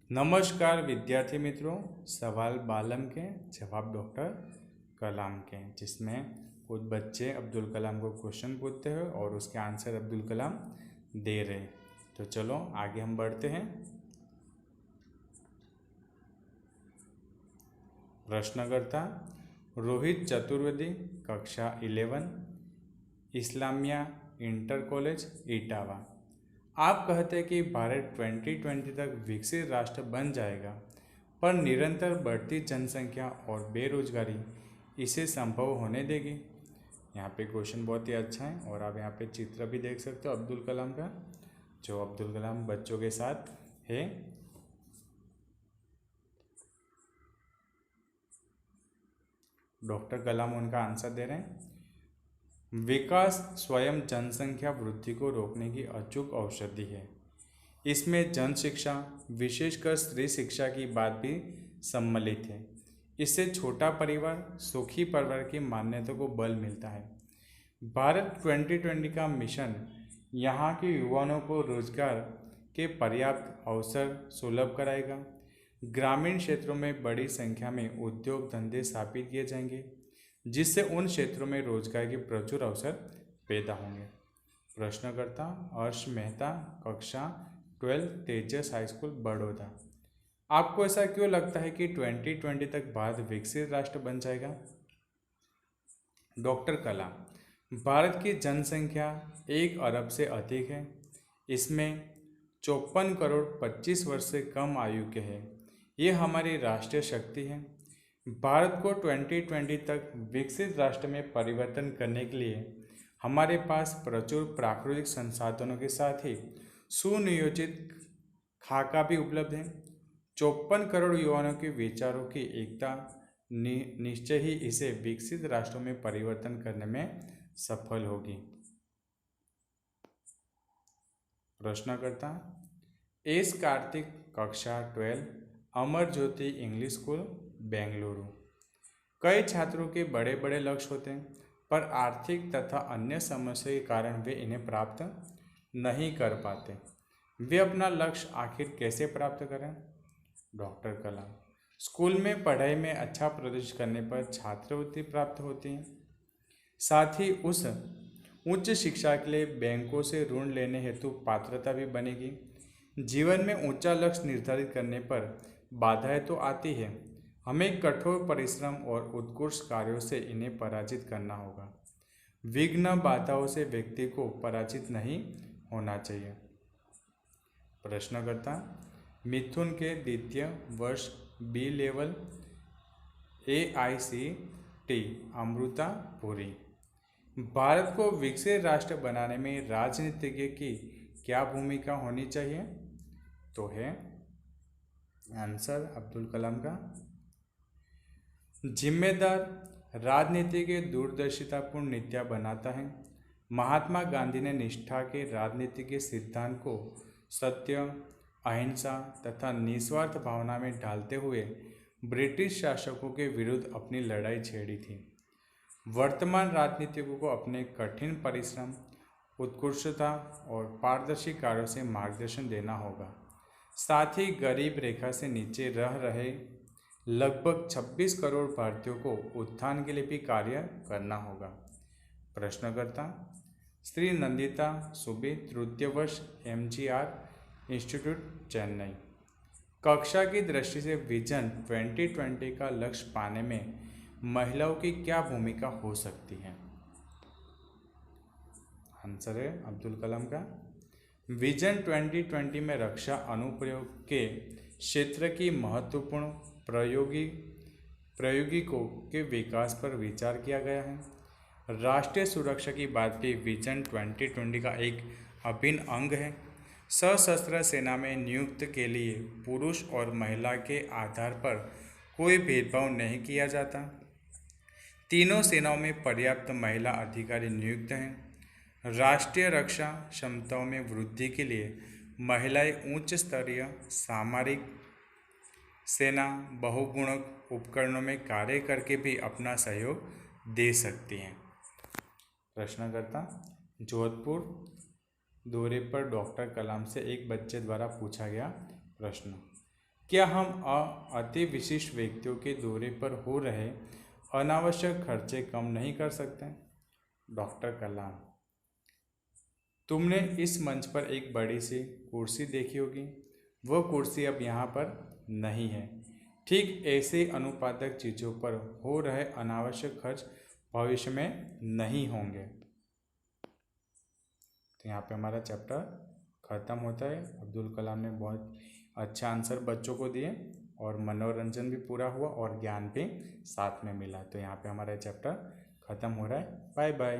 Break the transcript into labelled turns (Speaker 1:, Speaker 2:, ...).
Speaker 1: नमस्कार विद्यार्थी मित्रों। सवाल बालम के जवाब डॉक्टर कलाम के, जिसमें कुछ बच्चे अब्दुल कलाम को क्वेश्चन पूछते हैं और उसके आंसर अब्दुल कलाम दे रहे हैं। तो चलो आगे हम बढ़ते हैं। प्रश्नकर्ता रोहित चतुर्वेदी, कक्षा 11, इस्लामिया इंटर कॉलेज इटावा। आप कहते हैं कि भारत 2020 तक विकसित राष्ट्र बन जाएगा, पर निरंतर बढ़ती जनसंख्या और बेरोजगारी इसे संभव होने देगी। यहाँ पे क्वेश्चन बहुत ही अच्छा है और आप यहाँ पे चित्र भी देख सकते हो अब्दुल कलाम का, जो अब्दुल कलाम बच्चों के साथ है। डॉक्टर कलाम उनका आंसर दे रहे हैं। विकास स्वयं जनसंख्या वृद्धि को रोकने की अचूक औषधि है। इसमें जन शिक्षा, विशेषकर स्त्री शिक्षा की बात भी सम्मिलित है। इससे छोटा परिवार, सुखी परिवार की मान्यता को बल मिलता है। भारत 2020 का मिशन यहाँ के युवाओं को रोजगार के पर्याप्त अवसर सुलभ कराएगा। ग्रामीण क्षेत्रों में बड़ी संख्या में उद्योग धंधे स्थापित किए जाएंगे, जिससे उन क्षेत्रों में रोजगार के प्रचुर अवसर पैदा होंगे। प्रश्नकर्ता हर्ष मेहता, कक्षा 12, तेजस हाई स्कूल बड़ौदा। आपको ऐसा क्यों लगता है कि 2020 तक भारत विकसित राष्ट्र बन जाएगा? डॉक्टर कलाम, भारत की जनसंख्या 1 अरब से अधिक है। इसमें 54 करोड़ 25 वर्ष से कम आयु के हैं। ये हमारी राष्ट्रीय शक्ति है। भारत को 2020 तक विकसित राष्ट्र में परिवर्तन करने के लिए हमारे पास प्रचुर प्राकृतिक संसाधनों के साथ ही सुनियोजित खाका भी उपलब्ध है। 54 करोड़ युवाओं के विचारों की एकता निश्चय ही इसे विकसित राष्ट्रों में परिवर्तन करने में सफल होगी। प्रश्नकर्ता एस कार्तिक, कक्षा 12, अमर ज्योति इंग्लिश स्कूल बेंगलुरु। कई छात्रों के बड़े बड़े लक्ष्य होते हैं, पर आर्थिक तथा अन्य समस्या के कारण वे इन्हें प्राप्त नहीं कर पाते। वे अपना लक्ष्य आखिर कैसे प्राप्त करें? डॉक्टर कलाम, स्कूल में पढ़ाई में अच्छा प्रदर्शन करने पर छात्रवृत्ति प्राप्त होती है। साथ ही उस उच्च शिक्षा के लिए बैंकों से ऋण लेने हेतु पात्रता भी बनेगी। जीवन में ऊंचा लक्ष्य निर्धारित करने पर बाधाएं तो आती है, हमें कठोर परिश्रम और उत्कृष्ट कार्यों से इन्हें पराजित करना होगा। विघ्न बाधाओं से व्यक्ति को पराजित नहीं होना चाहिए। प्रश्नकर्ता मिथुन के द्वितीय वर्ष B level AICT Amritapuri. Bharat को विकसित राष्ट्र बनाने में राजनीतिज्ञ की क्या भूमिका होनी चाहिए? तो है आंसर अब्दुल कलाम का जिम्मेदार राजनीति के दूरदर्शितापूर्ण नीतियाँ बनाता है। महात्मा गांधी ने निष्ठा के राजनीति के सिद्धांत को सत्य, अहिंसा तथा निस्वार्थ भावना में ढालते हुए ब्रिटिश शासकों के विरुद्ध अपनी लड़ाई छेड़ी थी। वर्तमान राजनीतिकों को अपने कठिन परिश्रम, उत्कृष्टता और पारदर्शी कार्यों से मार्गदर्शन देना होगा। साथ ही गरीब रेखा से नीचे रह रहे लगभग 26 करोड़ भारतीयों को उत्थान के लिए भी कार्य करना होगा। प्रश्नकर्ता श्री नंदिता सुबे, तृतीय वर्ष MGR इंस्टीट्यूट चेन्नई। कक्षा की दृष्टि से विजन 2020 का लक्ष्य पाने में महिलाओं की क्या भूमिका हो सकती है? आंसर है अब्दुल कलाम का विजन 2020 में रक्षा अनुप्रयोग के क्षेत्र की महत्वपूर्ण प्रयोगिकों के विकास पर विचार किया गया है। राष्ट्रीय सुरक्षा की बात भी विजन 2020 का एक अभिन्न अंग है। सशस्त्र सेना में नियुक्त के लिए पुरुष और महिला के आधार पर कोई भेदभाव नहीं किया जाता। तीनों सेनाओं में पर्याप्त महिला अधिकारी नियुक्त हैं। राष्ट्रीय रक्षा क्षमताओं में वृद्धि के लिए महिलाएं उच्च स्तरीय सामरिक सेना बहुगुणक उपकरणों में कार्य करके भी अपना सहयोग दे सकती हैं। प्रश्नकर्ता जोधपुर दौरे पर डॉक्टर कलाम से एक बच्चे द्वारा पूछा गया प्रश्न। क्या हम अति विशिष्ट व्यक्तियों के दौरे पर हो रहे अनावश्यक खर्चे कम नहीं कर सकते? डॉक्टर कलाम: तुमने इस मंच पर एक बड़ी सी कुर्सी देखी होगी, वह कुर्सी अब यहाँ पर नहीं है। ठीक ऐसे अनुपातक चीज़ों पर हो रहे अनावश्यक खर्च भविष्य में नहीं होंगे। तो यहाँ पे हमारा चैप्टर ख़त्म होता है। अब्दुल कलाम ने बहुत अच्छा आंसर बच्चों को दिए और मनोरंजन भी पूरा हुआ और ज्ञान भी साथ में मिला। तो यहाँ पे हमारा चैप्टर ख़त्म हो रहा है। Bye bye.